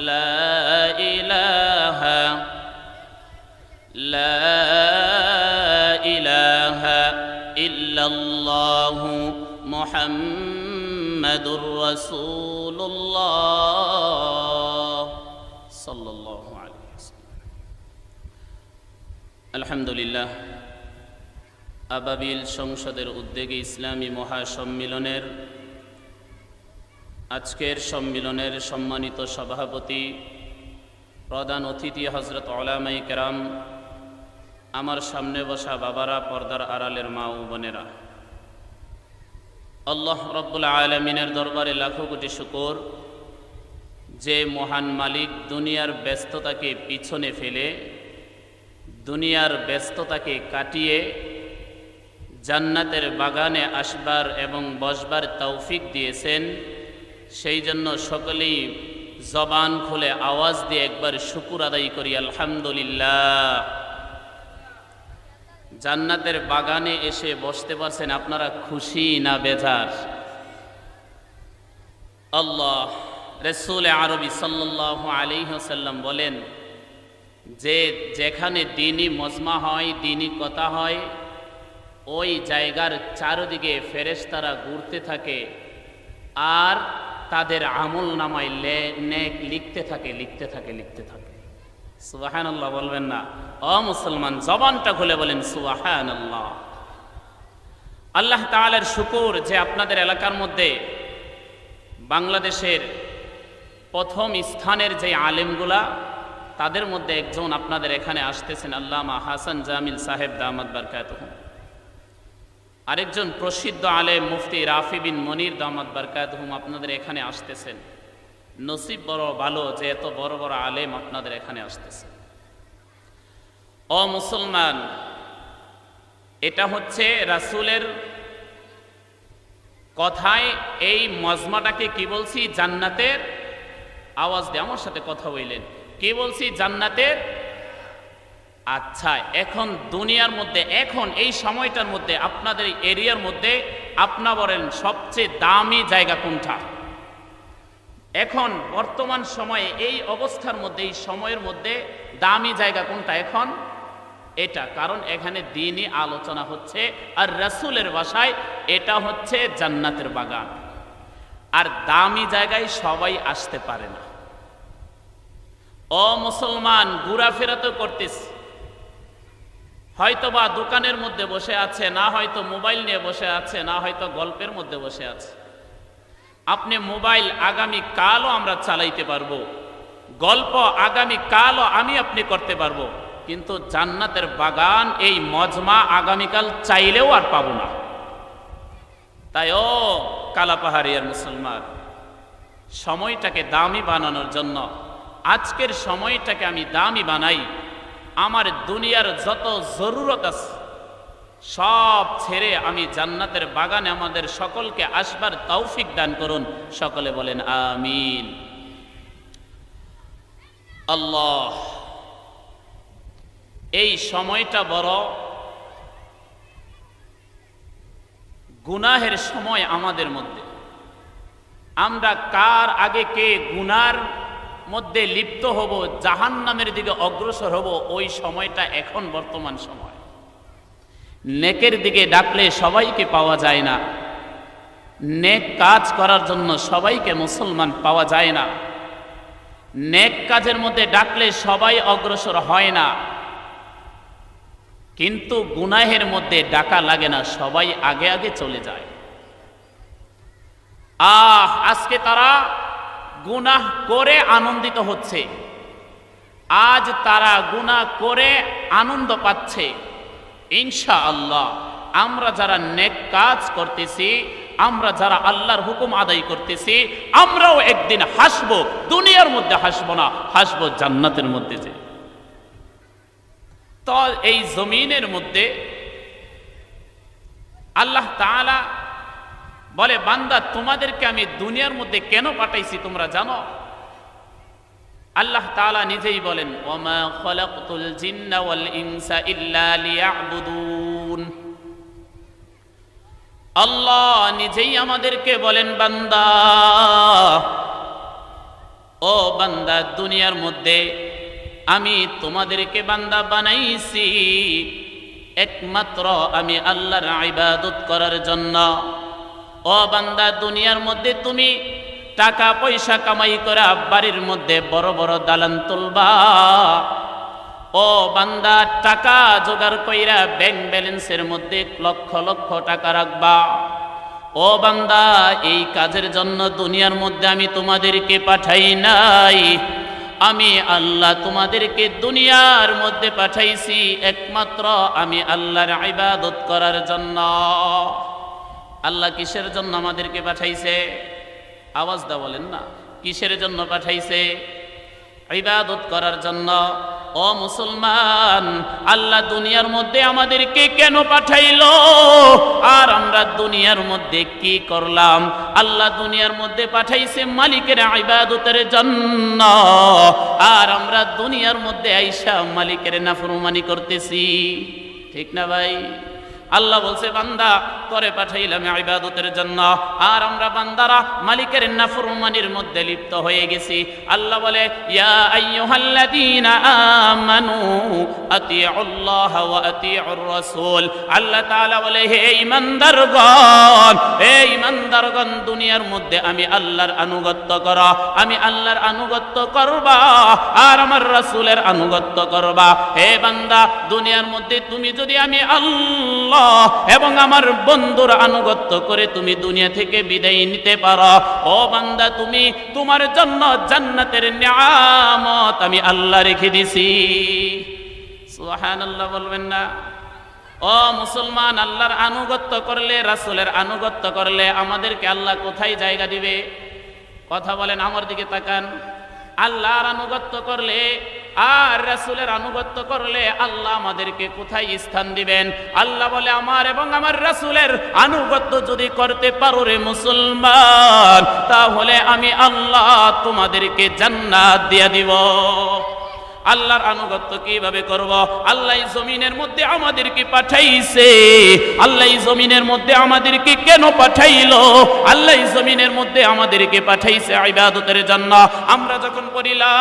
লা ইলাহা ইল্লাল্লাহু মুহাম্মাদুর রাসূলুল্লাহ সাল্লাল্লাহু আলাইহি ওয়াসাল্লাম। আলহামদুলিল্লাহ, আবাবিল সংসদের উদ্যোগে ইসলামী মহাসম্মিলনের আজকের সম্মিলনের সম্মানিত সভাপতি, প্রধান অতিথি হযরত উলামায়ে কেরাম, আমার সামনে বসা বাবারা, পর্দার আড়ালের মা ও বোনেরা, আল্লাহ রাব্বুল আলামিনের দরবারে লাখো কোটি শুকর যে মহান মালিক দুনিয়ার ব্যস্ততাকে পিছনে ফেলে, দুনিয়ার ব্যস্ততাকে কাটিয়ে জান্নাতের বাগানে আসবার এবং বসবার তৌফিক দিয়েছেন। সেই জন্য সকলেই জবান খুলে আওয়াজ দিয়ে একবার শুকর আদায় করি, আলহামদুলিল্লাহ। জান্নাতের বাগানে এসে বসতে পারছেন, আপনারা খুশি না বেজার? আল্লাহ রাসূল আরবি সাল্লাল্লাহু আলাইহি ওয়াসাল্লাম বলেন যে যেখানে দ্বীনি মজমা হয়, দ্বীনি কথা হয়, ওই জায়গার চারদিকে ফেরেশতারা ঘুরতে থাকে আর তাদের আমল নামায় নেক লিখতে থাকে। সুবহানাল্লাহ বলবেন না? ও মুসলমান, জবানটা খুলে বলেন সুবহানাল্লাহ। আল্লাহ তাআলার শুকর যে আপনাদের এলাকার মধ্যে বাংলাদেশের প্রথম স্থানের যে আলেমগুলা, তাদের মধ্যে একজন আপনাদের এখানে আসতেছেন, আল্লামা হাসান জামিল সাহেব দামাত বারকাতুহু। আরেকজন প্রসিদ্ধ আলেম মুফতি রাফি বিন মনির দামাত বারকাতুহু আপনাদের এখানে আসতেছেন। নসিব বড় ভালো যে এত বড় বড় আলেম আপনাদের এখানে আসতেছে। ও মুসলমান, এটা হচ্ছে রাসূলের কথায় এই মজমাটাকে কি বলছি? জান্নাতের। আওয়াজ দিয়ে আমার সাথে কথা বললেন, কি বলছি? জান্নাতের। আচ্ছা, এখন দুনিয়ার মধ্যে, এখন এই সময়টার মধ্যে, আপনাদের এরিয়ার মধ্যে আপনা বলেন সবচেয়ে দামি জায়গা কোনটা? এখন বর্তমান সময়ে এই অবস্থার মধ্যে, এই সময়ের মধ্যে দামি জায়গা কোনটা এখন? এটা। কারণ এখানে দ্বীনি আলোচনা হচ্ছে, আর রাসূলের ভাষায় এটা হচ্ছে জান্নাতের বাগান। আর দামি জায়গায় সবাই আসতে পারে না। ও মুসলমান, ঘোরাফেরা তো করতেছে, হয়তোবা দোকানের মধ্যে বসে আছে, না হয়তো মোবাইল নিয়ে বসে আছে, না হয়তো গল্পের মধ্যে বসে আছে। আপনি মোবাইল আগামী কালও আমরা চালাইতে পারবো, গল্প আগামী কালও আমি আপনি করতে পারবো, কিন্তু জান্নাতের বাগান, এই মজমা আগামীকাল চাইলেও আর পাবো না। তাই ও কালাপাহাড়িয়ার মুসলমান, সময়টাকে দামি বানানোর জন্য আজকের সময়টাকে আমি দামি বানাই। আমার দুনিয়ার যত জরুরত আছে সব ছেড়ে আমি জান্নাতের বাগানে আমাদের সকলকে আসবার তৌফিক দান করুন। সকলে বলেন আমিন। আল্লাহ, এই সময়টা বড় গুনাহের সময় আমাদের মধ্যে। আমরা কার আগে কে গুনার মধ্যে লিপ্ত হব, জাহান্নামের দিকে অগ্রসর হব, ওই সময়টা এখন বর্তমান সময়। নেকের দিকে ডাকলে সবাইকে পাওয়া যায় না, নেক কাজ করার জন্য সবাইকে মুসলমান পাওয়া যায় না, নেক কাজের মধ্যে ডাকলে সবাই অগ্রসর হয় না, কিন্তু গুনাহের মধ্যে ডাকা লাগে না, সবাই আগে আগে চলে যায়। আজকে তারা গুনাহ করে আনন্দিত হচ্ছে, আজ তারা গুনাহ করে আনন্দ পাচ্ছে। ইনশাআল্লাহ আমরা যারা নেক কাজ করতেছি, আমরা যারা আল্লাহর হুকুম আদায় করতেছি, আমরাও একদিন হাসবো। দুনিয়ার মধ্যে হাসবো না, হাসবো জান্নাতের মধ্যে। যে তো এই জমিনের মধ্যে আল্লাহ তাআলা বলে, বান্দা তোমাদেরকে আমি দুনিয়ার মধ্যে কেন পাঠাইছি তোমরা জানো? আল্লাহ তাআলা নিজেই বলেন, ওয়ামা খালাকতুল জিন্না ওয়াল ইনসা ইল্লা লিয়াবুদুন। আল্লাহ নিজেই আমাদেরকে বলেন, বান্দা ও বান্দা, দুনিয়ার মধ্যে আমি তোমাদেরকে বান্দা বানাইছি একমাত্র আমি আল্লাহর ইবাদত করার জন্য। ও বান্দা, দুনিয়ার মধ্যে তুমি টাকা পয়সা কামাই করে বাড়ির মধ্যে বড় বড় দালান তুলবা। ও বান্দা, টাকা জোগাড় কইরা ব্যাংক ব্যালেন্সের মধ্যে লক্ষ লক্ষ টাকা রাখবা। ও বান্দা, এই কাজের জন্য দুনিয়ার মধ্যে আমি তোমাদেরকে পাঠাই নাই। আমি আল্লাহ তোমাদেরকে দুনিয়ার মধ্যে পাঠাইছি একমাত্র আমি আল্লাহর ইবাদত করার জন্য। আল্লাহ কিসের জন্য আমাদেরকে পাঠাইছে? আওয়াজ দা বলেন না, কিসের জন্য পাঠাইছে? ইবাদত করার জন্য। ও মুসলমান, আল্লাহ দুনিয়ার মধ্যে আমাদেরকে কেন পাঠাইলো আর আমরা দুনিয়ার মধ্যে কি করলাম? আল্লাহ দুনিয়ার মধ্যে পাঠাইছে মালিকের ইবাদতের জন্য, আর আমরা দুনিয়ার মধ্যে আইসা মালিকের নাফরমানি করতেছি। ঠিক না ভাই? আল্লাহ বলছে বান্দা করে পাঠাইলাম ইবাদতের জন্য, আর আমরা বান্দারা মালিকের নাফরমানির মধ্যে লিপ্ত হয়ে গেছি। আল্লাহ বলে ইয়া আইয়ুহাল্লাযীনা আমানু আতিউল্লাহ ওয়া আতিউর রাসূল। আল্লাহ তাআলা বলে হে ঈমানদারগণ, হে ঈমানদারগণ, দুনিয়ার মধ্যে আমি আল্লাহর আনুগত্য করো, আমি আল্লাহর আনুগত্য করবা আর আমার রাসূলের আনুগত্য করবা। হে বান্দা, দুনিয়ার মধ্যে তুমি যদি আমি আল্লাহ এবং আমার বন্ধুর আনুগত্য করে তুমি দুনিয়া থেকে বিদায় নিতে পারো, ও বান্দা, তুমি তোমার জন্য জান্নাতের নিয়ামত আমি আল্লাহ রেখে দিছি। সুবহানাল্লাহ বলবেন না? ও মুসলমান, আল্লাহর আনুগত্য করলে, রাসূলের আনুগত্য করলে আমাদেরকে আল্লাহ কোথায় জায়গা দিবে? কথা বলেন, আমার দিকে তাকান। আল্লাহর আনুগত্য করলে আর রাসূলের আনুগত্য করলে আল্লাহ আমাদেরকে কোথায় স্থান দিবেন? আল্লাহ বলে আমার এবং আমার রাসূলের আনুগত্য যদি করতে পারো রে মুসলমান, তাহলে আমি আল্লাহ তোমাদেরকে জান্নাত দিয়ে দিব। আল্লাহর আনুগত্য কিভাবে করব? আল্লাহ জমিনের মধ্যে আমাদেরকে পাঠাইছে। আল্লাহ জমিনের মধ্যে আমাদেরকে কেন পাঠাইলো? আল্লাহ জমিনের মধ্যে আমাদেরকে পাঠাইছে ইবাদতের জন্য। আমরা যখন পড়ি লা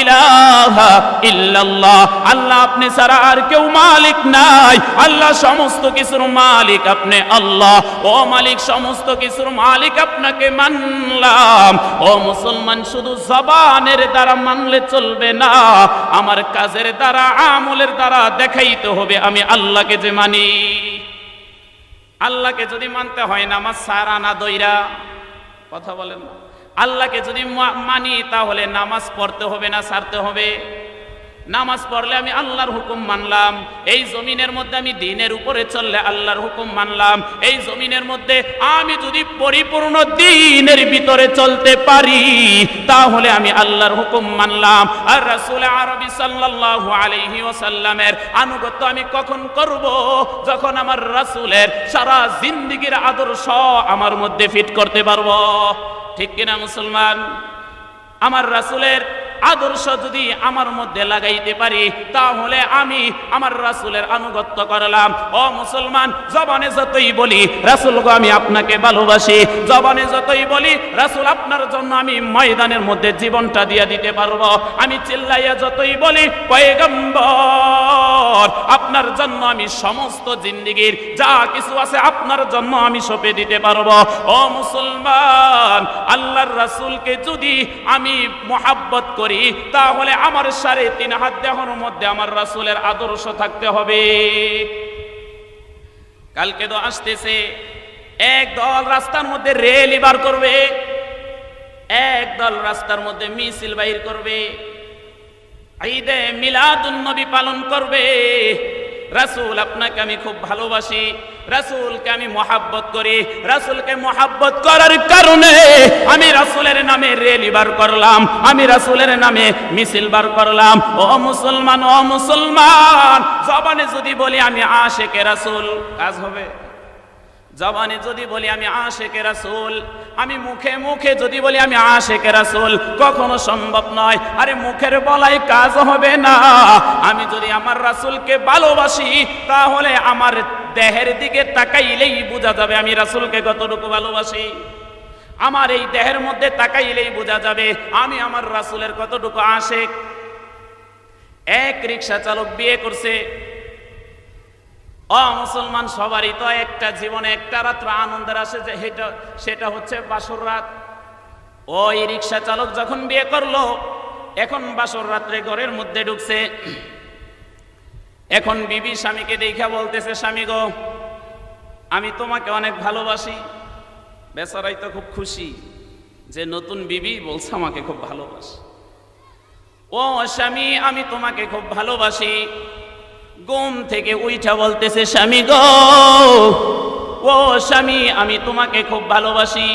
ইলাহা ইল্লাল্লাহ, আল্লাহ আপনি ছাড়া আর কেউ মালিক নাই, আল্লাহ সমস্ত কিছুর মালিক আপনি আল্লাহ। ও মালিক, সমস্ত কিছুর মালিক আপনাকে মানলাম। ও মুসলমান, শুধু জবানের দ্বারা মানলে চলবে না, আমার কাজের দ্বারা, আমলের দ্বারা দেখাইতে হবে আমি আল্লাহকে যে মানি। আল্লাহকে যদি মানতে হয় নামাজ সারা না দইরা, কথা বলেন না, আল্লাহকে যদি মানি তাহলে নামাজ পড়তে হবে না ছাড়তে হবে? নামাজ পড়লে আমি আল্লাহর হুকুম মানলাম। এই জমিনের মধ্যে আমি দ্বীনের উপরে চললে আল্লাহর হুকুম মানলাম। এই জমিনের মধ্যে আমি যদি পরিপূর্ণ দ্বীনের ভিতরে চলতে পারি তাহলে আমি আল্লাহর হুকুম মানলাম। আর রাসূল আরবি সাল্লাল্লাহু আলাইহি ওয়াসাল্লামের আনুগত্য আমি কখন করব? যখন আমার রাসূলের সারা জিন্দেগীর আদর্শ আমার মধ্যে ফিট করতে পারবো। ঠিক কিনা মুসলমান? আমার রাসূলের আদর্শ যদি আমার মধ্যে লাগাইতে পারি তাহলে আমি আমার রাসূলের আনুগত্য করলাম। ও মুসলমান, জবানে যতই বলি রাসূল গো আমি আপনাকে ভালোবাসি, জবানে যতই বলি রাসূল আপনার জন্য আমি ময়দানের মধ্যে জীবনটা দিয়ে দিতে পারবো, আমি চিল্লাইয়া যতই বলি পয়গম্বর আপনার জন্য আমি সমস্ত জিন্দেগীর যা কিছু আছে আপনার জন্য আমি সঁপে দিতে পারবো। ও মুসলমান, আল্লাহর রাসূলকে যদি আমি মুহাব্বত করি তাহলে আমার 3.5 হাত দেহের মধ্যে আমার রাসূলের আদর্শ থাকতে হবে। কালকে তো আসতেছে এক দল রাস্তার মধ্যে র্যালি বার করবে, এক দল রাস্তার মধ্যে মিছিল বাইর করবে, ঈদে মিলাদুন নবী পালন করবে। রাসূল আপনাকে আমি খুব ভালোবাসি, রাসূলকে আমি মহব্বত করি, রাসূলকে মহব্বত করার কারণে আমি রাসূলের নামে র্যালি বার করলাম, আমি রাসূলের নামে মিছিল বার করলাম। ও মুসলমান, ও মুসলমান, জবানে যদি বলি আমি আশিকে রাসূল, কাজ হবে? জবানে যদি বলি আমি আশিকে রাসূল, আমি মুখে মুখে যদি বলি আমি আশিকে রাসূল, কখনো সম্ভব নয়। আরে মুখের বলাই কাজ হবে না। আমি যদি আমার রাসূলকে ভালোবাসি তাহলে আমার দেহের দিকে তাকাইলেই বোঝা যাবে আমি রাসূলকে কতটুকু ভালোবাসি। আমার এই দেহের মধ্যে তাকাইলেই বোঝা যাবে আমি আমার রাসূলের কতটুকু আশিক। এক রিকশা চালক বিয়ে করছে। ও মুসলমান, সবারই তো একটা জীবনে একটা রাত্র আনন্দের আসে, যে সেটা হচ্ছে বাসর রাত। ওই রিকশা চালক যখন বিয়ে করলো, এখন বাসর রাত্রে ঘরের মধ্যে ঢুকছে। এখন বিবি স্বামীকে দেখা বলতেছে, স্বামী গো, আমি তোমাকে অনেক ভালোবাসি। বেচারাই তো খুব খুশি যে নতুন বিবি বলছে আমাকে খুব ভালোবাসি। ও স্বামী, আমি তোমাকে খুব ভালোবাসি। ঘুম থেকে উইঠা বলতেছে, স্বামী গো, ও স্বামী, আমি তোমাকে খুব ভালোবাসি।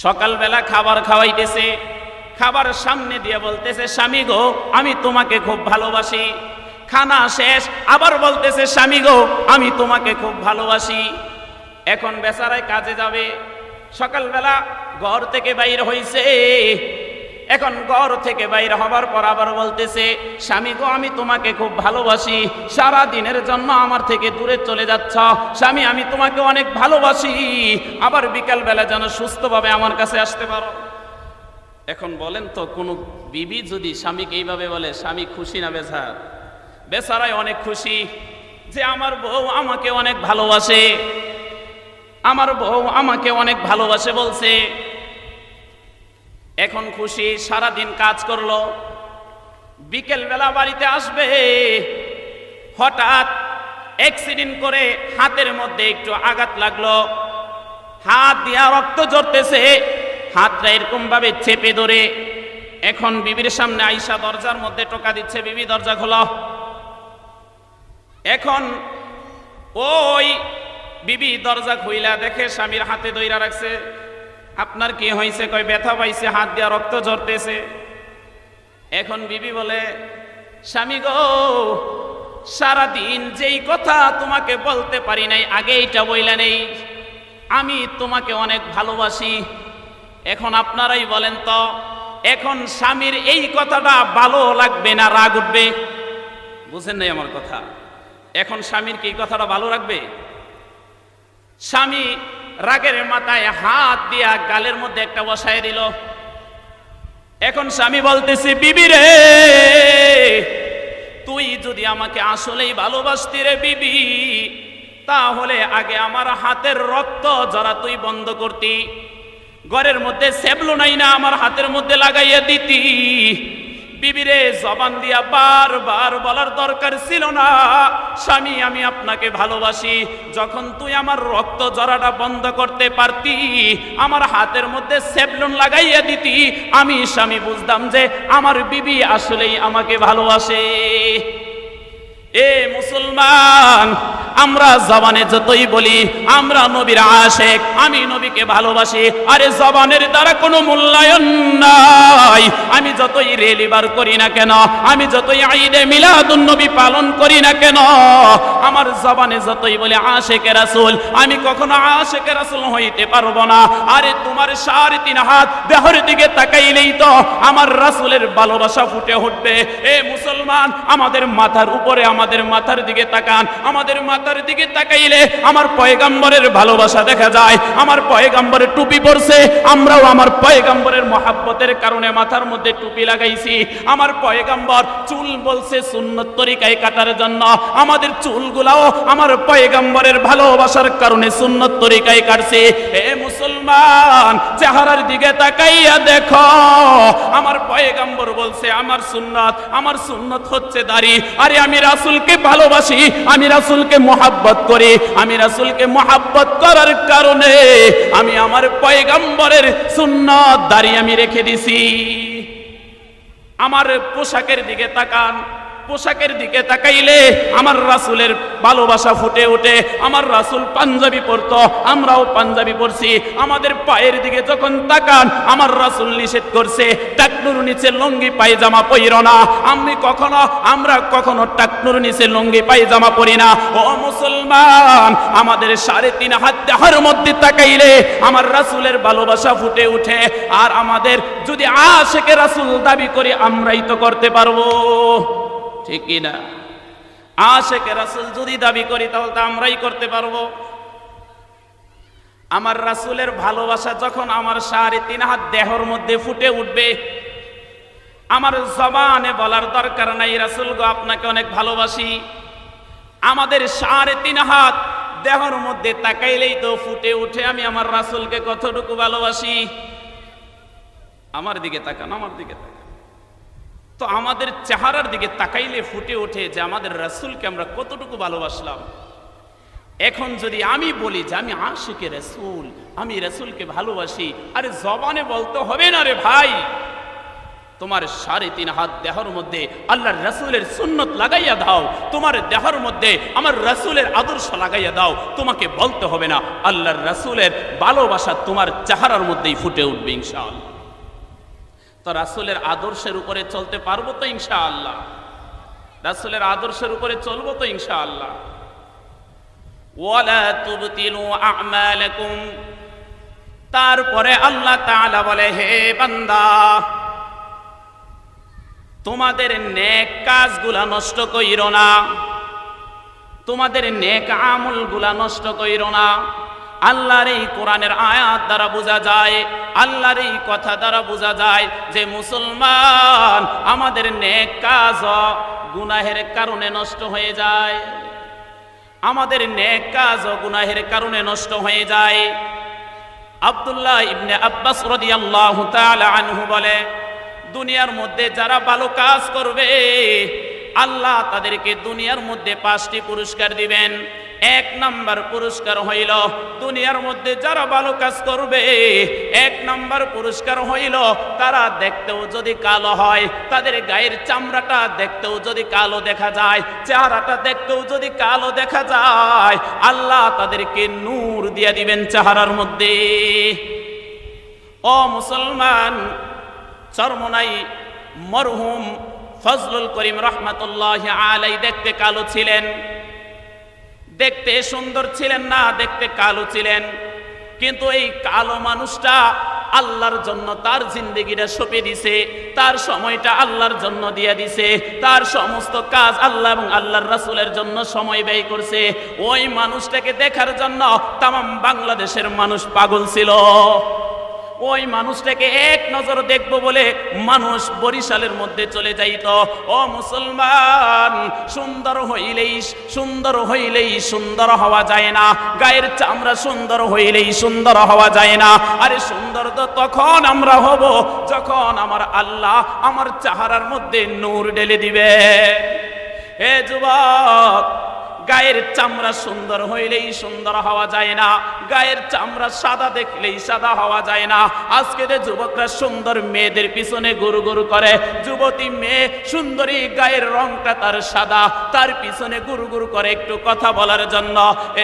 সকালবেলা খাবার খাওয়াইতেছে, খাবার সামনে দিয়ে বলতেছে, স্বামী গো, আমি তোমাকে খুব ভালোবাসি। খানা শেষ, আবার বলতেছে, স্বামী গো, আমি তোমাকে খুব ভালোবাসি। এখন বেচারায় কাজে যাবে। সকালবেলা ঘর থেকে বাইর হইছে। এখন ঘর থেকে বাইর হবার পর আবার বলতেছে, স্বামী গো, আমি তোমাকে খুব ভালোবাসি। সারা দিনের জন্য আমার থেকে দূরে চলে যাচ্ছ, স্বামী, আমি তোমাকে অনেক ভালোবাসি। আবার বিকাল বেলা যেন সুস্থভাবে আমার কাছে আসতে পারো। এখন বলেন তো, কোন বিবি যদি স্বামীকে এইভাবে বলে, স্বামী খুশি না বেজার? বেচারাই অনেক খুশি যে আমার বউ আমাকে অনেক ভালোবাসে, আমার বউ আমাকে অনেক ভালোবাসে বলছে। এখন খুশি, সারাদিন কাজ করলো, বিকেল বেলা বাড়িতে আসবে। হঠাৎ অ্যাক্সিডেন্ট করে হাতের মধ্যে একটু আঘাত লাগলো, হাত দিয়া রক্ত ঝরতেছে। হাতটা এরকম ভাবে চেপে ধরে এখন বিবির সামনে আইসা দরজার মধ্যে টোকা দিচ্ছে, বিবি দরজা খোলো। এখন ওই বিবি দরজা খুইলা দেখে স্বামীর হাতে দইরা রাখছে। আপনার কি হয়েছে? কয় ব্যথা পাইছে, হাত দিয়া রক্ত ঝরতেছে। এখন বিবি বলে, স্বামী গো, সারাদিন যেই কথা তোমাকে বলতে পারি নাই, আগে এইটা বইলা নেই, আমি তোমাকে অনেক ভালোবাসি। এখন আপনারাই বলেন তো, এখন স্বামীর এই কথাটা ভালো লাগবে না রাগ উঠবে? বুঝেন নাই আমার কথা? এখন স্বামীর কি এই কথাটা ভালো লাগবে? স্বামী রাগের মাথায় হাত দিয়া গালের মধ্যে একটা বসায় দিল। এখন স্বামী বলতেছে, বিবি রে, তুই যদি আমাকে আসলেই ভালোবাসতি রে বিবি, তাহলে আগে আমার হাতের রক্ত ঝরা তুই বন্ধ করতি, ঘরের মধ্যে সেবলো নাই না আমার হাতের মধ্যে লাগাইয়া দিতি। বিবিরে জবান দিয়া বারবার বলার দরকার ছিল না, স্বামী আমি আপনাকে ভালোবাসি। যখন তুই আমার রক্ত ঝরাটা বন্ধ করতে পারতি, আমার হাতের মধ্যে সেবলুন লাগাইয়া দিতি, আমি স্বামী বুঝতাম যে আমার বিবি আসলেই আমাকে ভালোবাসে। এ মুসলমান, আমরা জবানে যতই বলি আমরা নবীর আশিক, আমি নবীকে ভালোবাসি, আরে জবানের দ্বারা কোনো মূল্যায়ন নাই। আমি যতই রেলিবার করি না কেন, আমি যতই ঈদে মিলাদুন নবী পালন করি না কেন, আমার জবানে যতই বলি আশিকে রাসূল, আমি কখনো আশিকে রাসূল হইতে পারবো না। আরে তোমার 3.5 হাত দেহের দিকে তাকাইলেই তো আমার রাসূলের ভালোবাসা ফুটে উঠবে। এ মুসলমান, আমাদের মাথার উপরে, আমাদের মাথার দিকে তাকান, আমাদের মাথার দিকে তাকাইলে আমার পয়গম্বরের ভালোবাসা দেখা যায়। আমার পয়গম্বরের টুপি পরছে, আমরাও আমার পয়গম্বরের মহাব্বতের কারণে মাথার মধ্যে টুপি লাগাইছি। আমার পয়গম্বর চুল বলছে সুন্নত তরিকায় কাটার জন্য, আমাদের চুলগুলাও আমার পয়গম্বরের ভালোবাসার কারণে সুন্নত তরিকায় কাটছে। হে মুসলমান, চেহারার দিকে তাকাইয়া দেখো, আমার পয়গম্বর বলছে আমার সুন্নত হচ্ছে দাড়ি। আরে আমি রাসূলকে ভালোবাসি, আমি রাসূলকে মহাব্বত করি, আমি রাসূলকে মহাব্বত করার কারণে আমি আমার পয়গম্বরের সুন্নত দাড়ি আমি রেখে দিছি। আমার পোশাকের দিকে তাকান, পোশাকের দিকে তাকাইলে আমার রাসূলের ভালোবাসা ফুটে ওঠে। আমার রাসূল পাঞ্জাবি পরতো, আমরাও পাঞ্জাবি পরছি। আমাদের পায়ের দিকে যখন তাকান, আমার রাসূল নিষেধ করছে টাকনুর নিচে লুঙ্গি পায়জামা পরিও না। আমরা কখনো টাকনুর নিচে লুঙ্গি পায়জামা পরি না। ও মুসলমান, আমাদের 3.5 হাত দেহের মধ্যে তাকাইলে আমার রাসূলের ভালোবাসা ফুটে ওঠে। আর আমাদের যদি আশিকে রাসূল দাবি করি, আমরাই তো করতে পারবো, ঠিক কি না? আশিকে রাসূল যদি দাবি করি তাহলে তো আমরাই করতে পারবো। আমার রাসূলের ভালোবাসা যখন আমার 3.5 হাত দেহর মধ্যে ফুটে উঠবে, আমার জবানে বলার দরকার নাই রাসূল গো আপনাকে অনেক ভালোবাসি, আমাদের 3.5 হাত দেহর মধ্যে তাকাইলেই তো ফুটে উঠে আমি আমার রাসূলকে কতটুকু ভালোবাসি। আমার দিকে তাকান, আমার দিকে তাকান, তো আমাদের চেহারার দিকে তাকাইলে ফুটে ওঠে যে আমাদের রাসূলকে আমরা কতটুকু ভালোবাসলাম। এখন যদি আমি বলি যে আমি আশিকে রাসূল, আমি রাসূলকে ভালোবাসি, আরে জবানে বলতে হবে না রে ভাই, তোমার 3.5 হাত দেহর মধ্যে আল্লাহর রাসূলের সুন্নত লাগাইয়া দাও, তোমার দেহর মধ্যে আমার রাসূলের আদর্শ লাগাইয়া দাও, তোমাকে বলতে হবে না, আল্লাহর রাসূলের ভালোবাসা তোমার চেহারার মধ্যেই ফুটে উঠবে ইনশাআল্লাহ। তো রাসূলের আদর্শের উপরে চলতে পারবো তো ইনশাআল্লাহ, রাসূলের আদর্শের উপরে চলবো তো ইনশাআল্লাহ। ওয়ালা তুবতিলু আমালাকুম, তারপরে আল্লাহ তাআলা বলে হে বান্দা তোমাদের নেক কাজগুলা নষ্ট কইরো না, তোমাদের নেক আমলগুলা নষ্ট কইরো না। আল্লাহর এই কোরআনের আয়াত দ্বারা বোঝা যায়, আল্লাহর এই কথা দ্বারা বোঝা যায় যে মুসলমান আমাদের নেক কাজ গুনাহের কারণে নষ্ট হয়ে যায়, আমাদের নেক কাজ গুনাহের কারণে নষ্ট হয়ে যায়। আব্দুল্লাহ ইবনে আব্বাস রাদিয়াল্লাহু তাআলা আনহু বলে, দুনিয়ার মধ্যে যারা ভালো কাজ করবে আল্লাহ তাদেরকে দুনিয়ার মধ্যে 5টি পুরস্কার দিবেন। 1 নাম্বার পুরস্কার হইল দুনিয়ার মধ্যে যারা ভালো কাজ করবে, 1 নাম্বার পুরস্কার হইল তারা দেখতেও যদি কালো হয়, তাদের গায়ের চামড়াটা দেখতেও যদি কালো দেখা যায়, চেহারাটা দেখতেও যদি কালো দেখা যায়, আল্লাহ তাদেরকে নূর দিয়ে দিবেন চেহারার মধ্যে। ও মুসলমান, চরমনাই মরহুম ফজলুল করিম রাহমাতুল্লাহি আলাইহি দেখতে কালো ছিলেন, দেখতে সুন্দর ছিলেন না, দেখতে কালো ছিলেন, কিন্তু এই কালো মানুষটা আল্লাহর জন্য তার জিন্দেগিটা সঁপে দিছে, তার সময়টা আল্লাহর জন্য দিয়ে দিছে, তার সমস্ত কাজ আল্লাহ এবং আল্লাহর রাসূলের জন্য সময় ব্যয় করছে। ওই মানুষটাকে দেখার জন্য তামাম বাংলাদেশের মানুষ পাগল ছিল। ওই মানুষটাকে এক নজর দেখবো বলে মানুষ বরিশালের মধ্যে চলে যাইত। ও মুসলমান, সুন্দর হইলেই সুন্দর হওয়া যায় না, গায়ের চামড়া সুন্দর হইলেই সুন্দর হওয়া যায় না। আরে সুন্দর তো তখন আমরা হব যখন আমার আল্লাহ আমার চেহারার মধ্যে নূর ঢেলে দিবে। হে যুবক, গায়ের চামড়া সুন্দর হইলেই সুন্দর হওয়া যায় না, গায়ের চামড়া সাদা দেখলেই সাদা হওয়া যায় না। আজকে যে যুবকরা সুন্দর মেয়েদের পিছনে গুরু গুরু করে, যুবতী মেয়ে সুন্দরী গায়ের রংটা তার সাদা, তার পিছনে গুরু গুরু করে একটু কথা বলার জন্য।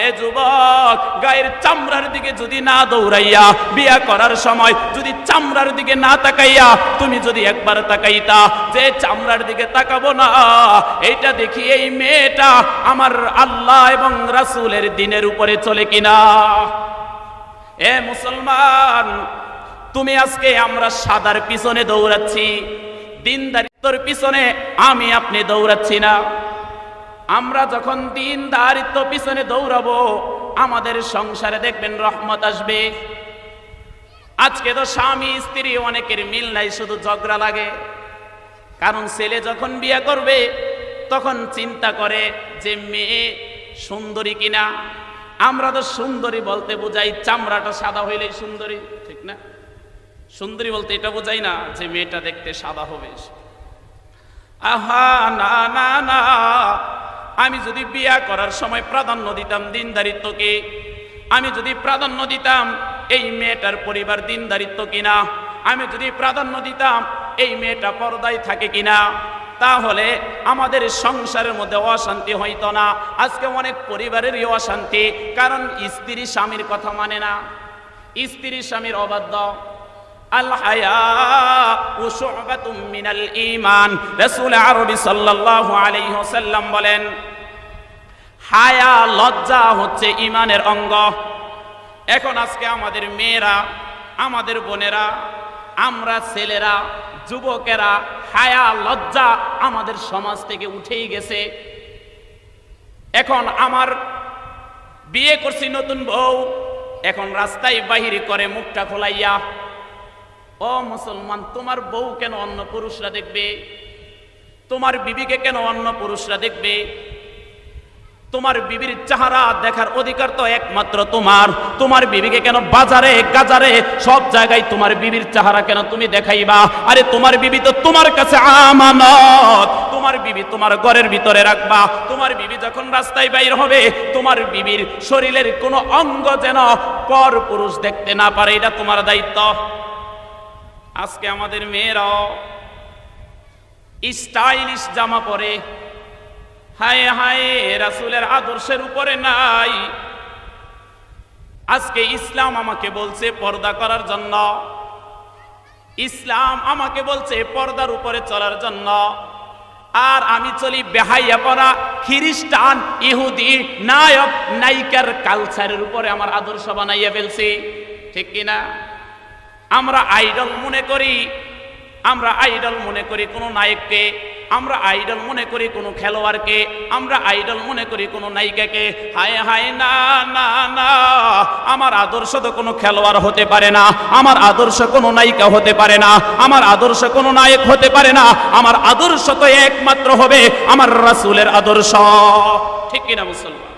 এ যুবক, গায়ের চামড়ার দিকে যদি না দৌড়াইয়া, বিয়া করার সময় যদি চামড়ার দিকে না তাকাইয়া তুমি যদি একবার তাকাইতা যে চামড়ার দিকে তাকাবো না, এইটা দেখি এই মেয়েটা আমার আল্লাহ এবং রাসূলের দ্বীনের উপরে চলে কিনা। এ মুসলমান, তুমি আজকে আমরা সাদার পিছনে দৌড়াচ্ছি, দ্বীনদারিত্বের পিছনে আমি আপনি দৌড়াচ্ছি না। আমরা যখন দ্বীনদারিত্ব পিছনে দৌড়াবো আমাদের সংসারে দেখবেন রহমত আসবে। আজকে তো স্বামী স্ত্রী অনেকের মিল নাই, শুধু ঝগড়া লাগে। কারণ ছেলে যখন বিয়ে করবে তখন চিন্তা করে যে মেয়ে সুন্দরী কিনা। আমরা তো সুন্দরী বলতে বোঝাই চামড়াটা সাদা হইলেই সুন্দরী, ঠিক না? সুন্দরী বলতে এটা বোঝাই না যে মেয়েটা দেখতে সাদা হবে। আহা, না না না, আমি যদি বিয়া করার সময় প্রাধান্য দিতাম দ্বীনদারিত্বকে, আমি যদি প্রাধান্য দিতাম এই মেয়েটার পরিবার দ্বীনদারিত্ব কিনা, আমি যদি প্রাধান্য দিতাম এই মেয়েটা পর্দায় থাকে কিনা, তাহলে আমাদের সংসারের মধ্যে অশান্তি হইতো না। আজকে অনেক পরিবারেরই অশান্তি, কারণ স্ত্রী স্বামীর কথা মানে না, স্ত্রী স্বামীর অবাধ্য। আল হায়াউ শু'বাতুম মিনাল ঈমান, রাসূল আরবি সাল্লাল্লাহু আলাইহি ওয়াসাল্লাম বলেন, হায়া, লজ্জা হচ্ছে ঈমানের অঙ্গ। এখন আজকে আমাদের মেয়েরা, আমাদের বোনেরা, আমরা ছেলেরা, যুবকেরা, হায়া লজ্জা আমাদের সমাজ থেকে উঠেই গেছে। এখন আমার বিয়ে করছি নতুন বউ, এখন রাস্তায় বাহির করে মুখটা খোলাইয়া, ও মুসলমান, তোমার বউ কেন অন্য পুরুষরা দেখবে? তোমার বিবিকে কেন অন্য পুরুষরা দেখবে? তোমার বিবির চেহারা দেখার অধিকার তো একমাত্র তোমার। তোমার বিবিকে কেন বাজারে গাজারে সব জায়গায় তোমার বিবির চেহারা কেন তুমি দেখাইবা? আরে তোমার বিবি তো তোমার কাছে আমানত। তোমার বিবি তোমার ঘরের ভিতরে রাখবা। তোমার বিবি যখন রাস্তায় বাইর হবে, তোমার বিবির শরীরের কোনো অঙ্গ যেন পর পুরুষ দেখতে না পারে, এটা তোমার দায়িত্ব। আজকে আমাদের মেয়েরাও স্টাইলিশ জামা পরে, হায় হায়, রাসূলের আদর্শের উপরে নাই। আজকে ইসলাম আমাকে বলছে পর্দা করার জন্য, ইসলাম আমাকে বলছে পর্দার উপরে চলার জন্য, আর আমি চলি বেহাইয়া পরা খ্রিস্টান ইহুদি নায়ক নায়িকার কালচারের উপরে আমার আদর্শ বানাইয়া ফেলছি। ঠিক কিনা? আমরা আইডল মনে করি, আমরা আইডল মনে করি কোনো নায়ককে, আমরা আইডল মনে করি কোনো খেলোয়াড়কে, আমরা আইডল মনে করি কোনো নায়িকাকে। হায় হায়, না না না, আমার আদর্শ তো কোনো খেলোয়াড় হতে পারে না, আমার আদর্শ কোনো নায়িকা হতে পারে না, আমার আদর্শ কোনো নায়ক হতে পারে না। আমার আদর্শ তো একমাত্র হবে আমার রাসূলের আদর্শ। ঠিক কিনা মুসলমান?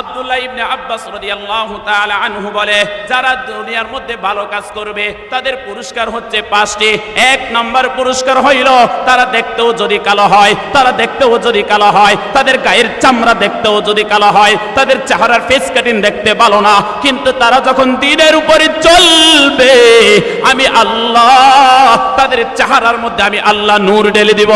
আব্দুল্লাহ ইবনে আব্বাস রাদিয়াল্লাহু তাআলা আনহু বলে, যারা দুনিয়ার মধ্যে ভালো কাজ করবে তাদের পুরস্কার হচ্ছে 5টি। 1 নম্বর পুরস্কার হইল, তারা দেখতেও যদি কালো হয়, তারা দেখতেও যদি কালো হয়, তাদের গায়ের চামড়া দেখতেও যদি কালো হয়, তাদের চেহারার ফেস কাটিং দেখতে ভালো না, কিন্তু তারা যখন দ্বীনের উপরে চলবে, আমি আল্লাহ তাদের চেহারার মধ্যে আমি আল্লাহ নূর ঢেলে দিব।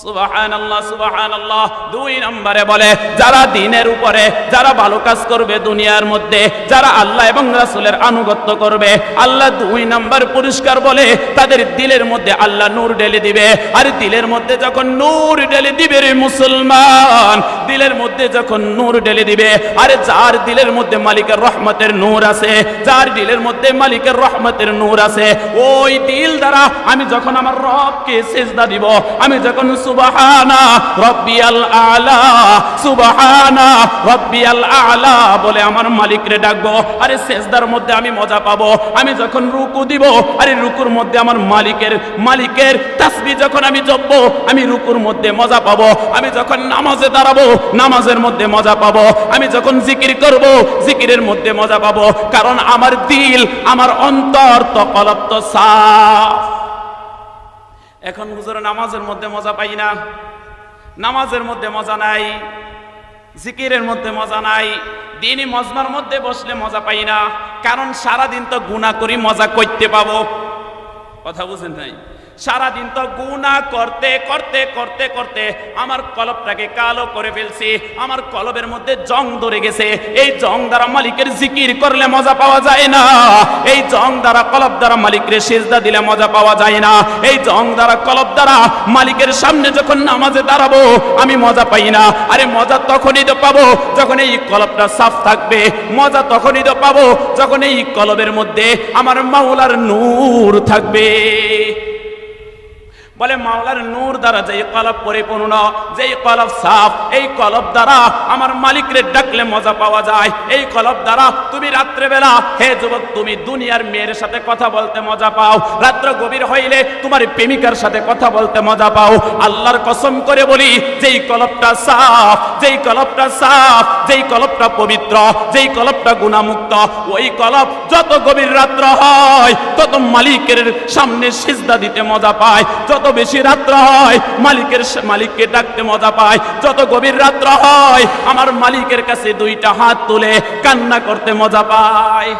সুবহানাল্লাহ, সুবহানাল্লাহ। 2 নম্বরে বলে, যারা দ্বীনের উপরে, যারা ভালো কাজ করবে দুনিয়ার মধ্যে, যারা আল্লাহ এবং রাসূলের আনুগত্য করবে, আল্লাহ 2 নম্বর পুরস্কার বলে তাদের দিলের মধ্যে আল্লাহ নূর ঢেলে দিবে। আর দিলের মধ্যে যখন নূর ঢেলে দিবে রে মুসলমান, দিলের মধ্যে যখন নূর ঢেলে দিবে, আরে যার দিলের মধ্যে মালিকের রহমতের নূর আছে, যার দিলের মধ্যে মালিকের রহমতের নূর আছে, ওই দিল দ্বারা আমি যখন আমার রবকে সিজদা দিব, আমি যখন সুবহানা রাব্বিয়াল আলা, সুবহানা রাব্বিয়াল আলা বলে আমার মালিকরে ডাকবো, আরে সিজদার মধ্যে আমি মজা পাবো। আমি যখন রুকু দিব, আরে রুকুর মধ্যে আমার মালিকের তাসবিহ যখন আমি জপবো, আমি রুকুর মধ্যে মজা পাবো। আমি যখন নামাজে দাঁড়াবো, নামাজের মধ্যে মজা পাবো। আমি যখন জিকির করব, জিকিরের মধ্যে মজা পাবো। কারণ আমার দিল, আমার অন্তর তো কলব তো সাফ। এখন হুজুর নামাজের মধ্যে মজা পাই না, নামাজের মধ্যে মজা নাই, জিকিরের মধ্যে মজা নাই, দিনই মজমার মধ্যে বসলে মজা পাই না। কারণ সারাদিন তো গুনাহ করি, মজা করতে পাবো। কথা বুঝেন নাই? সারাদিন তো গুনাহ করতে করতে করতে করতে আমার কলবটাকে কালো করে ফেলছি, আমার কলবের মধ্যে জং ধরে গেছে। এই জং দ্বারা মালিকের জিকির করলে মজা পাওয়া যায় না, এই জং দ্বারা কলব দ্বারা মালিকের সিজদা দিলে মজা পাওয়া যায় না, এই জং দ্বারা কলব দ্বারা মালিকের সামনে যখন নামাজে দাঁড়াবো আমি মজা পাই না। আরে মজা তখনই তো পাবো যখন এই কলবটা সাফ থাকবে, মজা তখনই তো পাবো যখন এই কলবের মধ্যে আমার মাওলার নূর থাকবে। বলে মাওলার নূর দ্বারা যেই কলব পরিপূর্ণ, যেই কলব সাফ, এই কলব দ্বারা আমার মালিকরে ডাকলে মজা পাওয়া যায়। এই কলব দ্বারা তুমি রাত্রেবেলা, হে যুবক, তুমি দুনিয়ার মেয়ের সাথে কথা বলতে মজা পাও। রাত্র গভীর হইলে তোমার প্রেমিকার সাথে কথা বলতে মজা পাও। আল্লাহর কসম করে বলি, যেই কলবটা সাফ, যেই কলবটা সাফ, যেই কলবটা পবিত্র, যেই কলবটা গুনাহমুক্ত, ওই কলব যত গভীর রাত্র হয় তত মালিকের সামনে সিজদা দিতে মজা পায়। যত বেশি রাত্র হয় মালিককে ডাকতে মজা পায়। যত গভীর রাত্র হয় আমার মালিকের কাছে 2টা হাত তুলে কান্না করতে মজা পায়।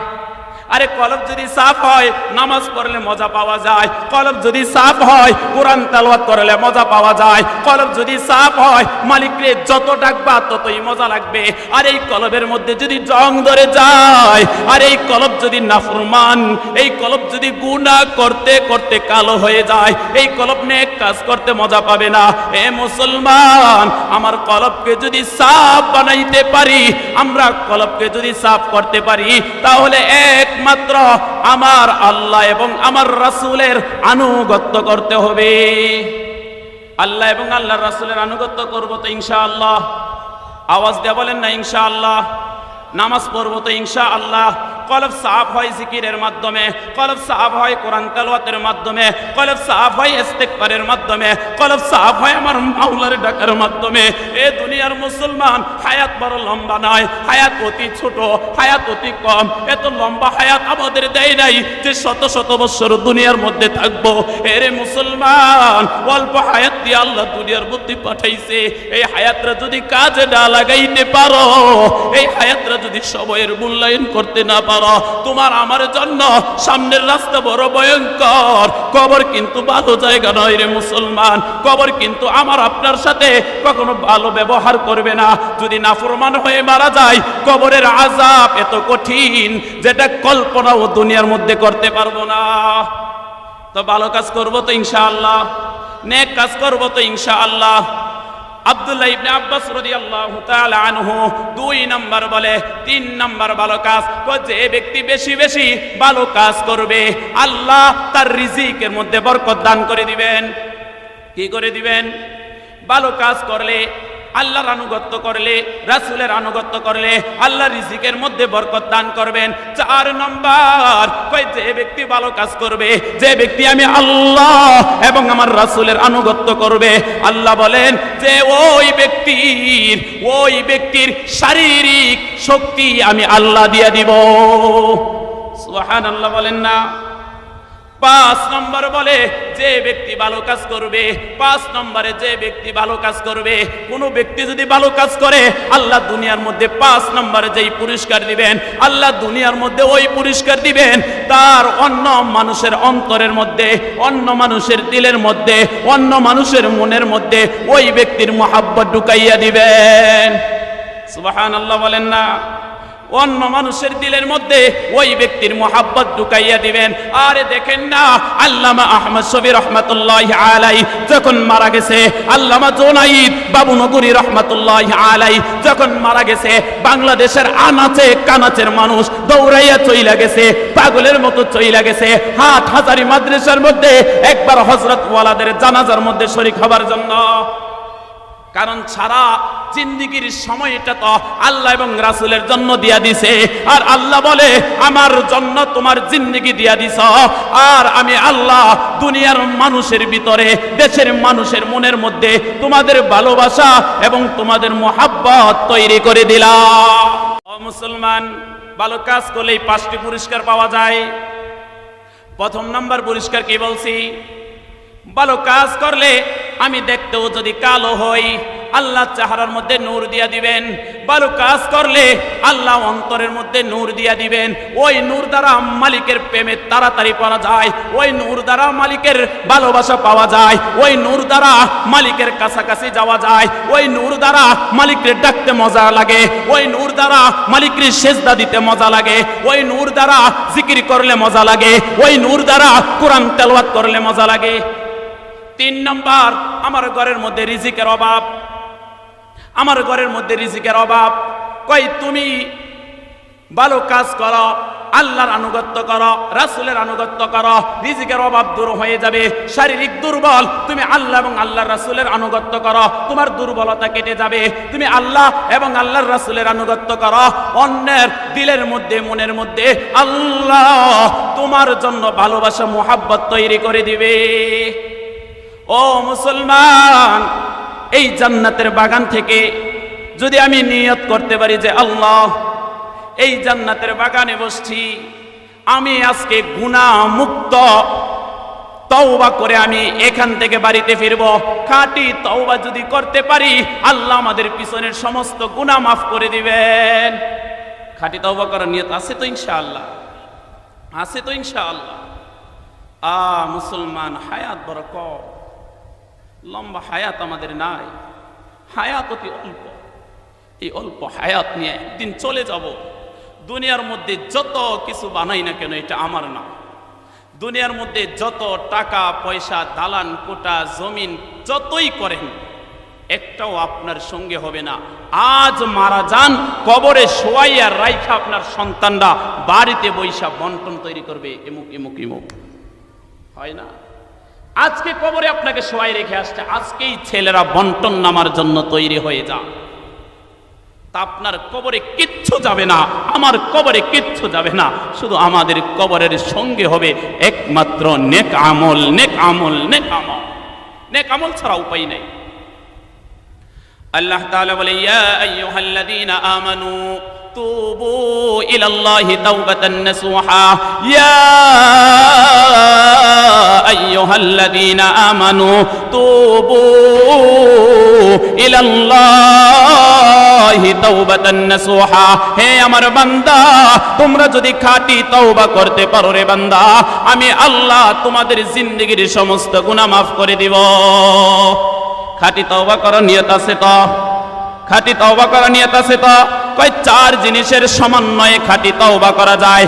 আরে কলব যদি সাফ হয় নামাজ পড়লে মজা পাওয়া যায়, কলব যদি সাফ হয় কোরআন তেলাওয়াত করলে মজা পাওয়া যায়, কলব যদি সাফ হয় মালিককে যত ডাকবা ততই মজা লাগবে। আর এই কলবের মধ্যে যদি জং ধরে যায়, আর এই কলব যদি নাফরমান, এই কলব যদি গুনাহ করতে করতে কালো হয়ে যায়, এই কলব নেক কাজ করতে মজা পাবে না। এ মুসলমান, আমার কলবকে যদি সাফ বানাইতে পারি, আমরা কলবকে যদি সাফ করতে পারি, তাহলে একমাত্র আমার আল্লাহ এবং আমার রাসূলের আনুগত্য করতে হবে। আল্লাহ এবং আল্লাহর রাসূলের আনুগত্য করব তো ইনশাআল্লাহ। আওয়াজ দিয়ে বলেন না ইনশাআল্লাহ। নামাজ পড়বো তো ইনশাআল্লাহ। কলব সাফ হয় জিকিরের মাধ্যমে, কলব সাফ হয় কোরআন তেলাওয়াতের মাধ্যমে, কলব সাফ হয় ইস্তিগফারের মাধ্যমে, কলব সাফ হয় আমার মাওলার ডাকার মাধ্যমে। এ দুনিয়ার মুসলমান হায়াত বড় লম্বা নয়, হায়াত অতি ছোট, হায়াত অতি কম। এত লম্বা হায়াত আমাদের দেয় নাই যে শত শত বছর দুনিয়ার মধ্যে থাকবো। এরে মুসলমান, অল্প হায়াত দিয়ে আল্লাহ দুনিয়ার মধ্যে পাঠাইছে। এই হায়াতরা যদি কাজে না লাগাইতে পারো, এই হায়াতরা যদি সময়ের মূল্যায়ন করতে না পারো, তোমার আমার জন্য সামনের রাস্তা বড় ভয়ঙ্কর। কবর কিন্তু ভালো জায়গা নয় রে মুসলমান। কবর কিন্তু আমার আপনার সাথে কখনো ভালো ব্যবহার করবে না। যদি নাফরমান হয়ে মারা যায়, কবরের আযাব এত কঠিন যেটা কল্পনাও দুনিয়ার মধ্যে করতে পারবো না। তো ভালো কাজ করবো তো ইনশাআল্লাহ, নেক কাজ করবো তো ইনশাআল্লাহ। আব্দুল্লাহ ইবনে আব্বাস রাদিয়াল্লাহু তাআলা আনহু 2 নাম্বার বলে, 3 নাম্বার ভালো কাজ, যে ব্যক্তি বেশি বেশি ভালো কাজ করবে আল্লাহ তার রিজিকের মধ্যে বরকত দান করে দিবেন। কি করে দিবেন? ভালো কাজ করলে, আল্লাহর আনুগত্য করলে, রাসূলের আনুগত্য করলে আল্লাহ রিজিকের মধ্যে বরকত দান করবেন। 4 নম্বর কই, যে ব্যক্তি ভালো কাজ করবে, যে ব্যক্তি আমি আল্লাহ এবং আমার রাসূলের আনুগত্য করবে, আল্লাহ বলেন যে ওই ব্যক্তির শারীরিক শক্তি আমি আল্লাহ দিয়ে দিব। সুবহানাল্লাহ বলেন না? 5 নম্বর বলে, যে ব্যক্তি ভালো কাজ করবে, 5 নম্বরে যে ব্যক্তি ভালো কাজ করবে, কোন ব্যক্তি যদি ভালো কাজ করে আল্লাহ দুনিয়ার মধ্যে 5 নম্বরে যেই পুরস্কার দিবেন, আল্লাহ দুনিয়ার মধ্যে ওই পুরস্কার দিবেন তার অন্য মানুষের অন্তরের মধ্যে, অন্য মানুষের দিলের মধ্যে, অন্য মানুষের মনের মধ্যে ওই ব্যক্তির মহাব্বত ঢুকাইয়া দিবেন। সুবহানাল্লাহ বলেন না? অন্য মানুষের দিলের মধ্যে ওই ব্যক্তির মহাব্বত ঢুকাইয়া দিবেন। আরে দেখেন না, আল্লামা আহমদ শফী রহমাতুল্লাহি আলাইহি যখন মারা গেছে, আল্লামা জুনাইদ বাবুনগরী রহমাতুল্লাহি আলাইহি যখন মারা গেছে, বাংলাদেশের আনাচে কানাচের মানুষ দৌড়াইয়া চইলা গেছে, পাগলের মতো চইলা গেছে হাটহাজারী মাদ্রাসার মধ্যে একবার হযরত ওয়ালাদের জানাজার মধ্যে শরীক হবার জন্য। কারণ সারা জিন্দেগীর সময়টা তো আল্লাহ এবং রাসূলের জন্য দিয়া দিছে। আর আল্লাহ বলে আমার জন্য তোমার জিন্দেগি দিয়া দিছ, আর আমি আল্লাহ দুনিয়ার মানুষের ভিতরে, দেশের মানুষের মনের মধ্যে তোমাদের ভালোবাসা এবং তোমাদের মহাব্বত তৈরি করে দিলাম। ও মুসলমান, ভালো কাজ করলেই 5টি পুরস্কার পাওয়া যায়। 1 নম্বর পুরস্কার কি বলছি? ভালো কাজ করলে আমি দেখতেও যদি কালো হই, আল্লাহ চেহারার মধ্যে নূর দিয়া দিবেন। ভালো কাজ করলে আল্লাহ অন্তরের মধ্যে নূর দিয়া দিবেন। ওই নূর দ্বারা মালিকের প্রেমে তাড়াতাড়ি পাওয়া যায়, ওই নূর দ্বারা মালিকের ভালোবাসা পাওয়া যায়, ওই নূর দ্বারা মালিকের কাছাকাছি যাওয়া যায়, ওই নূর দ্বারা মালিককে ডাকতে মজা লাগে, ওই নূর দ্বারা মালিককে সেজদা দিতে মজা লাগে, ওই নূর দ্বারা জিকির করলে মজা লাগে, ওই নূর দ্বারা কোরআন তেলাওয়াত করলে মজা লাগে। 3 নম্বর, আমার ঘরের মধ্যে রিজিকের অভাব, আমার ঘরের মধ্যে রিজিকের অভাব। কই, তুমি ভালো কাজ করো, আল্লাহর আনুগত্য করো, রাসূলের আনুগত্য করো, রিজিকের অভাব দূর হয়ে যাবে। শারীরিক দুর্বল, তুমি আল্লাহ এবং আল্লাহর রাসূলের আনুগত্য করো, তোমার দুর্বলতা কেটে যাবে। তুমি আল্লাহ এবং আল্লাহর রাসূলের আনুগত্য করো, অন্যের দিলের মধ্যে, মনের মধ্যে আল্লাহ তোমার জন্য ভালোবাসা মুহাব্বত তৈরি করে দিবে। ও মুসলমান, এই জান্নাতের বাগান থেকে যদি আমি নিয়ত করতে পারি যে আল্লাহ এই জান্নাতের বাগানে বসছি, আমি আজকে গুনাহ মুক্ত তওবা করে আমি এখান থেকে বাড়িতে ফিরব, খাঁটি তওবা যদি করতে পারি আল্লাহ আমাদের পিছনের সমস্ত গুনাহ মাফ করে দিবেন। খাঁটি তওবা করার নিয়ত আছে তো ইনশাআল্লাহ? আছে তো ইনশাআল্লাহ? মুসলমান, হায়াত বড় কম, লম্বা হায়াত আমাদের নাই, হায়াত অতি অল্প। এই অল্প হায়াত নিয়ে একদিন চলে যাব। দুনিয়ার মধ্যে যত কিছু বানাই না কেন এটা আমার না। দুনিয়ার মধ্যে যত টাকা পয়সা, দালান কোটা, জমিন যতই করেন একটাও আপনার সঙ্গে হবে না। আজ মারা যান, কবরে শোয়াইয়া রাইখা আপনার সন্তানরা বাড়িতে বৈশা বন্টন তৈরি করবে, এমুক এমুক এমুক। হয় না? আজকে কবরে আপনাকে শোয়াই রেখে আসছে, আজকেই ছেলেরা বন্টন নামার জন্য তৈরি হয়ে যান। তা আপনার কবরে কিচ্ছু যাবে না, আমার কবরে কিচ্ছু যাবে না, শুধু আমাদের কবরের সঙ্গে হবে একমাত্র নেক আমল, নেক আমল, নেক আমল। নেক আমল ছাড়া উপায় নাই। আল্লাহ তাআলা বলে, ইয়া আইয়ুহাল্লাযীনা আমানু তুবু ইলাল্লাহি তাওবাতান নাসুহা। ইয়া আইয়ুহাল্লাযীনা আমানু তুবু ইলাল্লাহি তাওবাতান নাসুহা। হে আমার বান্দা, তোমরা যদি খাঁটি তওবা করতে পারো রে বান্দা, আমি আল্লাহ তোমাদের জিন্দেগীর সমস্ত গুনাহ মাফ করে দিব। খাঁটি তওবা করার নিয়ত আছে তো? খাঁটি তওবা করার নিয়ত আছে তো? কয় চার জিনিসের সমন্বয়ে খাঁটি তওবা করা যায়।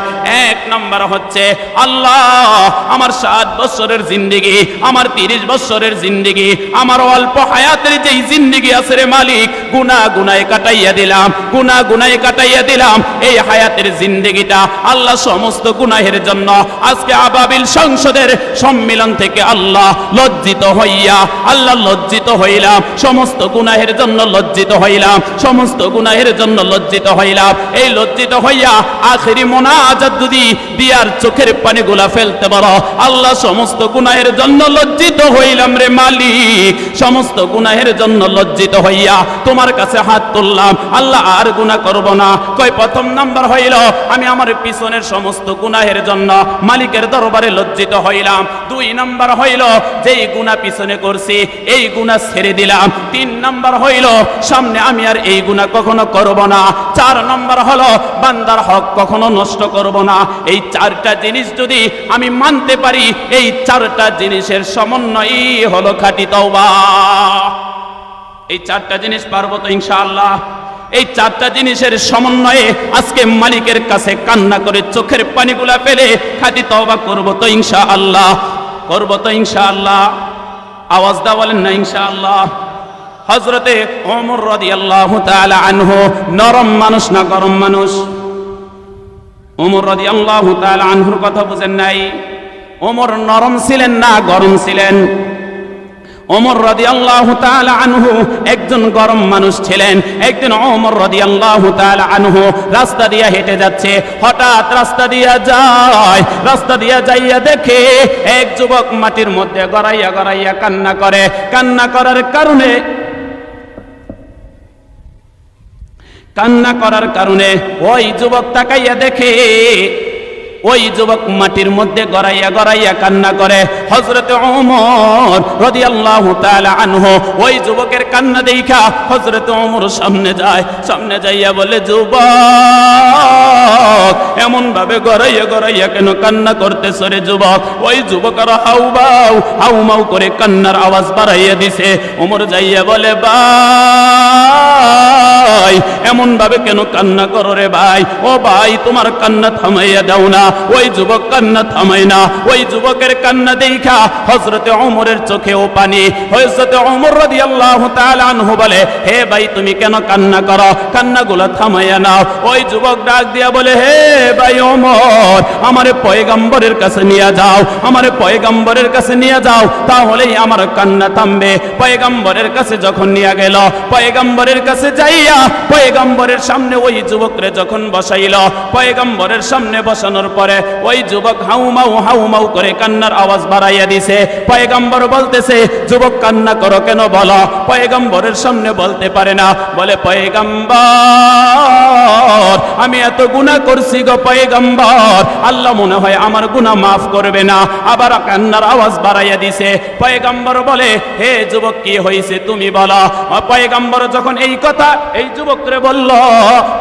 এক নাম্বার হচ্ছে, আল্লাহ আমার 7 বছরের জিন্দেগি, আমার 30 বছরের জিন্দেগি, আমার অল্প হায়াতের যেই জিন্দেগি আছে রে মালিক, গুনায় কাটাইয়া দিলাম, গুনায় কাটাইয়া দিলাম। এই হায়াতের জিন্দেগিটা আল্লাহ সমস্ত গুনাহের জন্য আজকে আবাবিল সংসদের সম্মিলন থেকে আল্লাহ লজ্জিত হইয়া, আল্লাহ লজ্জিত হইলাম, সমস্ত গুনাহের জন্য লজ্জিত হইলাম, সমস্ত গুনাহের জন্য লজ্জিত হইলাম। এই লজ্জিত হইয়া আখেরি মোনাজাত যদি দিয়ার চোখের পানিগুলা ফেলতে পারো, আল্লাহ সমস্ত গুনাহের জন্য লজ্জিত হইলাম রে মালিক, সমস্ত গুনাহের জন্য লজ্জিত হইয়া তোমার কাছে হাত তুললাম, আল্লাহ আর গুনাহ করব না। কয় প্রথম নাম্বার হইল, আমি আমার পিছনের সমস্ত গুনাহের জন্য মালিকের দরবারে লজ্জিত হইলাম। 2 নাম্বার হইল, যেই গুনাহ পিছনে করছি এই গুনাহ ছেড়ে দিলাম। 3 নাম্বার হইল, সামনে আমি আর এই গুনাহ কখনো করব না। 4 নম্বর হলো, বান্দার হক কখনো নষ্ট করব না। এই 4টা জিনিস যদি আমি মানতে পারি, এই 4টা জিনিসের সমন্বয়ই হলো খাঁটি তওবা। এই 4টা জিনিস পারবো তো ইনশাআল্লাহ? এই 4টা জিনিসের সমন্বয়ে আজকে মালিকের কাছে কান্না করে চোখের পানিগুলা ফেলে খাঁটি তওবা করব তো ইনশাআল্লাহ? করব তো ইনশাআল্লাহ? আওয়াজ দা বলেন না ইনশাআল্লাহ? হযরতে ওমর রাদিয়াল্লাহু তাআলা আনহু নরম মানুষ না গরম মানুষ? ওমর রাদিয়াল্লাহু তাআলা আনহুর কথা বুঝেন নাই? ওমর নরম ছিলেন না গরম ছিলেন? ওমর রাদিয়াল্লাহু তাআলা আনহু একজন গরম মানুষ ছিলেন। একদিন ওমর রাদিয়াল্লাহু তাআলা আনহু রাস্তা দিয়ে হেঁটে যাচ্ছে, হঠাৎ রাস্তা দিয়ে যায়, রাস্তা দিয়ে যাইয়া দেখে এক যুবক মাটির মধ্যে গড়াইয়া গড়াইয়া কান্না করে। কান্না করার কারণে ওই যুবক তাকাইয়া দেখে ওই যুবক মাটির মধ্যে গড়াইয়া গড়াইয়া কান্না করে। হযরতে ওমর রাদিয়াল্লাহু তাআলা আনহু ওই যুবকের কান্না দেখা হযরতে ওমর সামনে যাইয়া বলে, যুবক এমন ভাবে গড়াইয়া গড়াইয়া কেন কান্না করতেছ রে যুবক? ওই যুবকের হাউমাউ করে কান্নার আওয়াজ বাড়াইয়া দিছে। ওমর যাইয়া বলে, ভাই এমন ভাবে কেন কান্না করো রে ভাই? ও ভাই, তোমার কান্না থামাইয়া দাও না। ওই যুবক কান্না থামায় না। ওই যুবকের কান্না দেখা হযরতে ওমরের চোখেও পানি। হযরতে ওমর রাদিয়াল্লাহু তাআলা আনহু বলে, হে ভাই তুমি কেন কান্না করো? কান্নাগুলো থামাইয়া নাও। ওই যুবক ডাক দিয়া বলে, হে ভাই ওমর, আমারে পয়গম্বরের কাছে নিয়ে যাও, আমারে পয়গম্বরের কাছে নিয়ে যাও, তাহলেই আমার কান্না থামবে। পয়গম্বরের কাছে যখন নিয়ে গেল, পয়গম্বরের কাছে যাইয়া পয়গম্বরের সামনে ওই যুবকরে যখন বসাইল, পয়গম্বরের সামনে বসানোর পরে ওই যুবক হাউমাউ করে কান্নার আওয়াজ বাড়াইয়া দিছে। পয়গম্বর বলতেছে, যুবক কান্না করো কেন বলো? পয়গম্বরের সামনে বলতে পারে না। বলে, পয়গম্বর আমি এত গুনাহ করছি গো পয়গম্বর, আল্লাহ মনে হয় আমার গুনাহ মাফ করবে না। আবার কান্নার আওয়াজ বাড়াইয়া দিছে। পয়গম্বর বলে, হে যুবক কি হয়েছে তুমি বলো? পয়গম্বর যখন এই কথা এই যুবকরে বলল,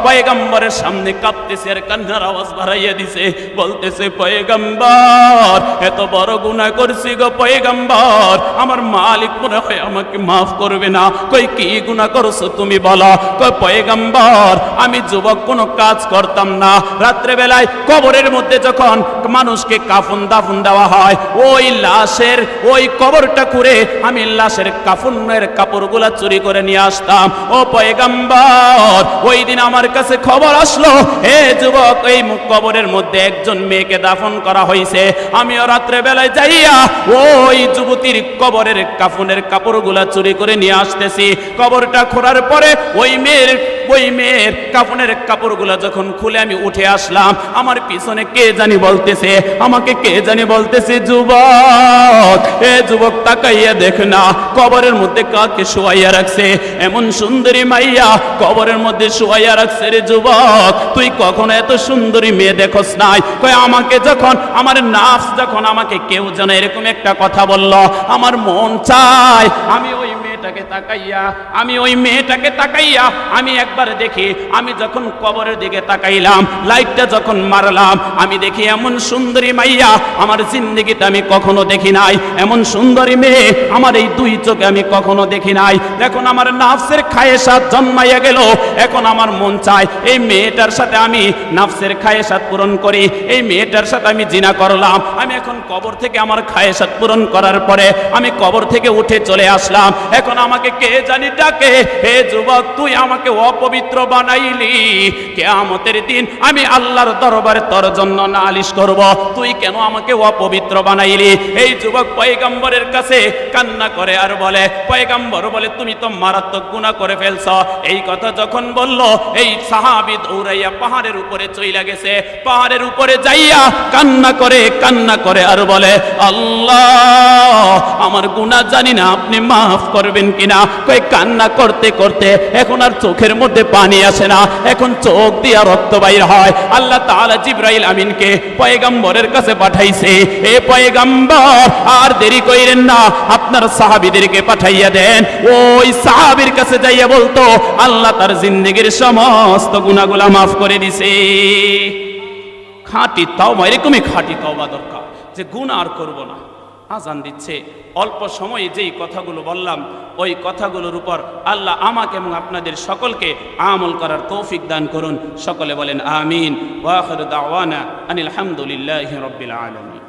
পয়গম্বরের সামনে কাঁপতেছে আর কান্নার আওয়াজ বাড়াইয়া দিছে। বলতেছে, পয়গম্বর এত বড় গুনাহ করছি গো পয়গম্বর, আমার মালিক মনে হয় আমাকে মাফ করবে না। কই কি গুনাহ করছো তুমি বলো? কই পয়গম্বর আমি যুবক কোনো কাজ করতাম না। রাত্রে বেলায় কবরের মধ্যে যখন মানুষকে কাফন দাফন দেওয়া হয়, ওই লাশের ওই কবরটা করে আমি লাশের কাফনের কাপড়গুলা চুরি করে নিয়ে আসতাম। ও পয়গম্বর ওই দিন আমার কাছে খবর আসলো, হে যুবক এই কবরের মধ্যে একজন মেয়েকে দাফন করা হয়েছে। আমিও রাত্রে বেলায় যাইয়া ওই যুবতীর কবরের কাফনের কাপড়গুলা চুরি করে নিয়ে আসতেছি। কবরটা খোঁড়ার পরে ওই মেয়ের ওই মেয়ের কাফনের কাপড়গুলো যখন খুলে আমি উঠে আসলাম, আমার পিছনে কে জানি বলতেছে, আমাকে কে জানি বলতেছে, যুবক, এ যুবক তাকাইয়া দেখ না, কবরের মধ্যে কাকে শোয়াইয়া রাখছে, এমন সুন্দরী মাইয়া কবরের মধ্যে শোয়াইয়া রাখছে রে যুবক, তুই কখনো এত সুন্দরী মেয়ে দেখোস নাই? কই আমাকে যখন আমার নাফস যখন আমাকে কেউ যেন এরকম একটা কথা বলল, আমার মন চায় আমি ওই মেয়েটাকে তাকাইয়া আমি একবার দেখি। আমি যখন কবরের দিকে তাকাইলাম, লাইটটা যখন মারলাম, আমি দেখি এমন সুন্দরী মাইয়া আমার জিন্দেগিতে আমি কখনো দেখি নাই, এমন সুন্দরী মেয়ে আমার এই দুই চোখে আমি কখনো দেখি নাই। এখন আমার নাফসের খায়েশাত জন্মাইয়া গেল, এখন আমার মন চায় এই মেয়েটার সাথে আমি নাফসের খায়েশাত পূরণ করি, এই মেয়েটার সাথে আমি জিনা করলাম। আমি এখন কবর থেকে আমার খায়েশাত পূরণ করার পরে আমি কবর থেকে উঠে চলে আসলাম, এখন আমাকে কে জানি ডাকে, হে যুবক, তুই আমাকে অপবিত্র বানাইলি, কিয়ামতের দিন আমি আল্লাহর দরবারে তোর জন্য নালিশ করব, তুই কেন আমাকে অপবিত্র বানাইলি? এই যুবক পয়গম্বরের কাছে কান্না করে আর বলে, পয়গম্বর বলে, তুমি তো মারাত্মক গুনাহ করে ফেলছ। এই কথা যখন বলল, এই সাহাবী দৌড়াইয়া পাহাড়ের উপরে চইলা গেছে, পাহাড়ের উপরে যাইয়া কান্না করে আর বলে, আল্লাহ, আমার গুনাহ জানি না আপনি মাফ করবেন কিনা। কই কান্না করতে করতে এখন আর চোখের মধ্যে পানি আসে না, এখন চোখ দিয়া রক্ত বাইর হয়। আল্লাহ তাআলা জিবরাইল আমিনকে পয়গম্বরের কাছে পাঠাইছে, এ পয়গম্বর আর দেরি কইরেন না, আপনার সাহাবীদেরকে পাঠাইয়া দেন, ওই সাহাবীর কাছে যাইয়া বলতো আল্লাহ তার জিন্দেগীর সমস্ত গুনাহগুলো মাফ করে দিছে। খাঁটি তওবা, এরকমই খাঁটি তওবা দরকার, যে গুনাহ আর করব না। আজান দিচ্ছে, অল্প সময়ে যেই কথাগুলো বললাম ওই কথাগুলোর উপর আল্লাহ আমাকে এবং আপনাদের সকলকে আমল করার তৌফিক দান করুন। সকলে বলেন আমিন। ওয়া আখিরু দাওয়ানা আনিল হামদুলিল্লাহি রাব্বিল আলামিন।